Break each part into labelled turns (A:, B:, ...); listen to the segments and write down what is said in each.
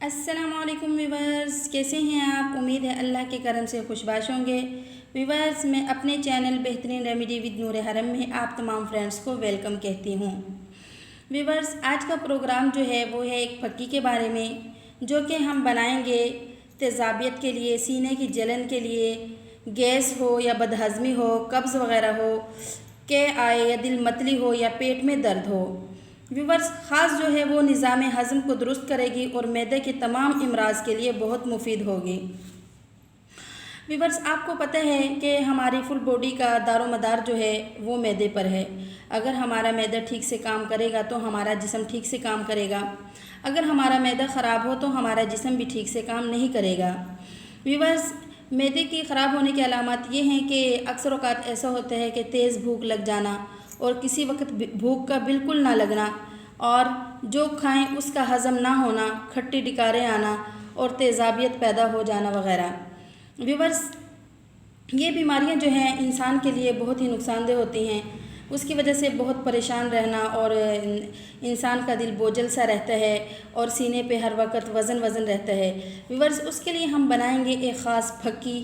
A: अस्सलामुअलैकुम व्यूवर्स, कैसे हैं आप। उम्मीद है अल्लाह के करम से खुशबाश होंगे। व्यूवर्स, मैं अपने चैनल बेहतरीन रेमेडी विद नूर हरम में आप तमाम फ्रेंड्स को वेलकम कहती हूँ। व्यूवर्स, आज का प्रोग्राम जो है वो है एक फक्की के बारे में, जो कि हम बनाएंगे तेज़ाबियत के लिए, सीने की जलन के लिए, गैस हो या बदहज़मी हो, कब्ज़ वग़ैरह हो, के आए या दिल मतली हो या पेट में दर्द हो। व्यूवर्स, ख़ास जो है वो निज़ाम हज़म को दुरुस्त करेगी और मैदे के तमाम अमराज के लिए बहुत मुफीद होगी। व्यूवर्स, आपको पता है कि हमारी फुल बॉडी का दारोमदार जो है वो मैदे पर है। अगर हमारा मैदा ठीक से काम करेगा तो हमारा जिस्म ठीक से काम करेगा। अगर हमारा मैदा ख़राब हो तो हमारा जिस्म भी ठीक से काम नहीं करेगा। व्यूवर्स, मैदे की ख़राब होने की अलामत ये हैं कि अक्सर औक़ात ऐसा होता है कि तेज़ भूख लग जाना और किसी वक्त भूख का बिल्कुल ना लगना, और जो खाएं उसका हज़म ना होना, खट्टी डिकारें आना और तेज़ाबियत पैदा हो जाना वग़ैरह। व्यूवर्स, ये बीमारियां जो हैं इंसान के लिए बहुत ही नुकसानदेह होती हैं। उसकी वजह से बहुत परेशान रहना और इंसान का दिल बोझल सा रहता है और सीने पे हर वक्त वज़न वज़न रहता है। व्यूवर्स, उसके लिए हम बनाएंगे एक ख़ास फक्की,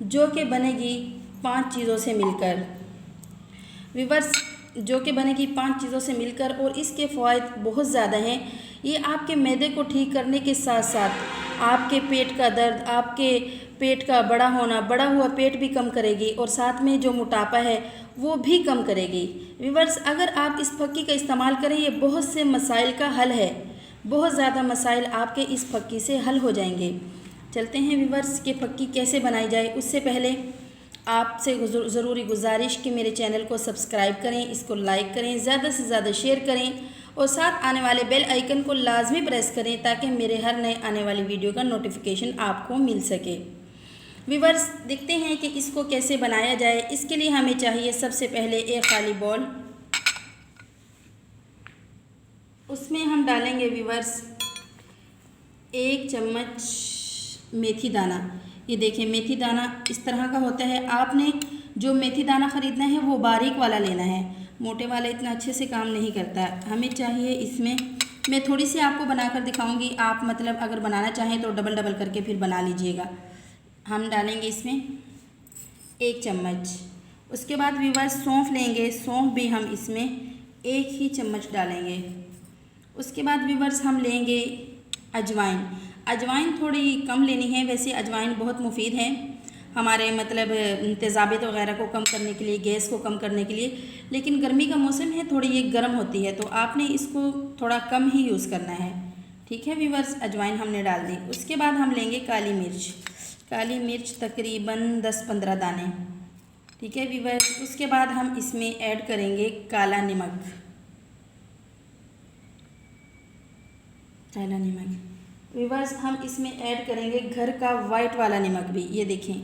A: जो कि बनेगी 5 चीज़ों से मिलकर। व्यूवर्स, जो कि बनेगी 5 चीज़ों से मिलकर और इसके फ़वाइद बहुत ज़्यादा हैं। ये आपके मैदे को ठीक करने के साथ साथ आपके पेट का दर्द, आपके पेट का बड़ा होना, बड़ा हुआ पेट भी कम करेगी और साथ में जो मोटापा है वो भी कम करेगी। व्यूवर्स, अगर आप इस फक्की का इस्तेमाल करें, ये बहुत से मसाइल का हल है। बहुत ज़्यादा मसाइल आपके इस फक्की से हल हो जाएंगे। चलते हैं व्यूवर्स कि फक्की कैसे बनाई जाए। उससे पहले आपसे ज़रूरी गुजारिश कि मेरे चैनल को सब्सक्राइब करें, इसको लाइक करें, ज़्यादा से ज़्यादा शेयर करें और साथ आने वाले बेल आइकन को लाजमी प्रेस करें ताकि मेरे हर नए आने वाली वीडियो का नोटिफिकेशन आपको मिल सके। व्यूवर्स, देखते हैं कि इसको कैसे बनाया जाए। इसके लिए हमें चाहिए सबसे पहले एक खाली बॉल। उसमें हम डालेंगे व्यूवर्स 1 चम्मच मेथी दाना। ये देखिए, मेथी दाना इस तरह का होता है। आपने जो मेथी दाना ख़रीदना है वो बारीक वाला लेना है, मोटे वाला इतना अच्छे से काम नहीं करता। हमें चाहिए इसमें, मैं थोड़ी सी आपको बनाकर दिखाऊंगी, आप मतलब अगर बनाना चाहें तो डबल डबल करके फिर बना लीजिएगा। हम डालेंगे इसमें 1 चम्मच। उसके बाद व्यूवर्स सौंफ लेंगे, सौंफ भी हम इसमें 1 ही चम्मच डालेंगे। उसके बाद व्यूवर्स हम लेंगे अजवाइन। अजवाइन थोड़ी कम लेनी है, वैसे अजवाइन बहुत मुफीद है हमारे मतलब तेज़ाबियत वग़ैरह को कम करने के लिए, गैस को कम करने के लिए। लेकिन गर्मी का मौसम है, थोड़ी ये गर्म होती है, तो आपने इसको थोड़ा कम ही यूज़ करना है। ठीक है व्यूवर्स, अजवाइन हमने डाल दी। उसके बाद हम लेंगे काली मिर्च। काली मिर्च तकरीबन 10-15 दाने। ठीक है व्यूवर्स, उसके बाद हम इसमें ऐड करेंगे काला नमक। काला नमक व्यूवर्स, हम इसमें ऐड करेंगे घर का वाइट वाला नमक भी। ये देखें,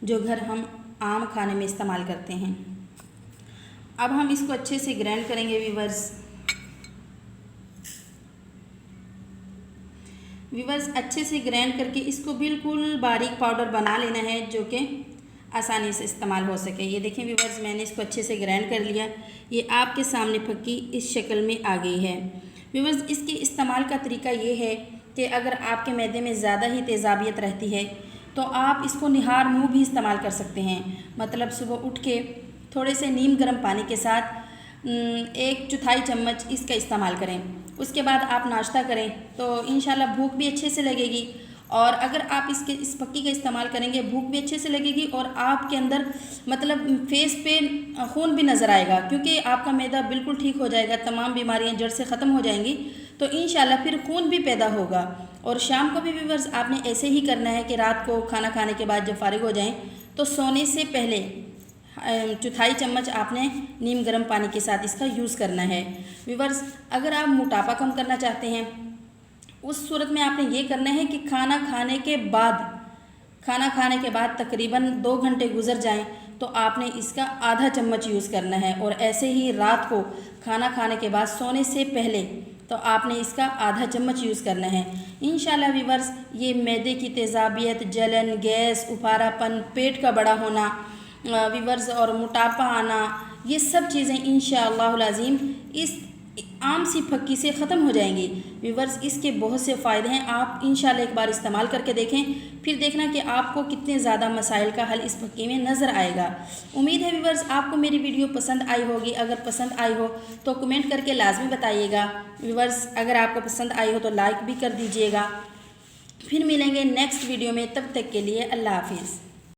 A: जो घर हम आम खाने में इस्तेमाल करते हैं। अब हम इसको अच्छे से ग्राइंड करेंगे व्यूवर्स। अच्छे से ग्राइंड करके इसको बिल्कुल बारीक पाउडर बना लेना है, जो कि आसानी से इस्तेमाल हो सके। ये देखें व्यूवर्स, मैंने इसको अच्छे से ग्राइंड कर लिया। ये आपके सामने फक्की इस शक्ल में आ गई है। व्यूवर्स, इसके इस्तेमाल का तरीका ये है कि अगर आपके मैदे में ज़्यादा ही तेज़ाबियत रहती है तो आप इसको निहार मुँह भी इस्तेमाल कर सकते हैं। मतलब सुबह उठ के थोड़े से नीम गर्म पानी के साथ 1/4 चम्मच इसका इस्तेमाल करें। उसके बाद आप नाश्ता करें तो इंशाल्लाह भूख भी अच्छे से लगेगी, और अगर आप इस फक्की का इस्तेमाल करेंगे भूख भी अच्छे से लगेगी और आपके अंदर मतलब फेस पे खून भी नज़र आएगा, क्योंकि आपका मैदा बिल्कुल ठीक हो जाएगा, तमाम बीमारियां जड़ से ख़त्म हो जाएंगी, तो इंशाल्लाह फिर खून भी पैदा होगा। और शाम को भी व्यूवर्स आपने ऐसे ही करना है कि रात को खाना खाने के बाद जब फारिग हो जाएं तो सोने से पहले 1/4 चम्मच आपने नीम गर्म पानी के साथ इसका यूज़ करना है। व्यूवर्स, अगर आप मोटापा कम करना चाहते हैं उस सूरत में आपने ये करना है कि खाना खाने के बाद तकरीबन 2 घंटे गुजर जाएं तो आपने इसका आधा चम्मच यूज़ करना है, और ऐसे ही रात को खाना खाने के बाद सोने से पहले तो आपने इसका आधा चम्मच यूज़ करना है। इंशाल्लाह व्यूवर्स, ये मैदे की तेज़ाबियत, जलन, गैस, उफारापन, पेट का बड़ा होना व्यूवर्स और मोटापा आना, ये सब चीज़ें इंशाअल्लाहुल अज़ीम इस आम सी फक्की से ख़त्म हो जाएंगी। व्यूवर्स, इसके बहुत से फ़ायदे हैं, आप इंशाल्लाह एक बार इस्तेमाल करके देखें, फिर देखना कि आपको कितने ज़्यादा मसाइल का हल इस फक्की में नज़र आएगा। उम्मीद है व्यूवर्स आपको मेरी वीडियो पसंद आई होगी। अगर पसंद आई हो तो कमेंट करके लाजमी बताइएगा। व्यूवर्स, अगर आपको पसंद आई हो तो लाइक भी कर दीजिएगा। फिर मिलेंगे नेक्स्ट वीडियो में, तब तक के लिए अल्लाह हाफिज़।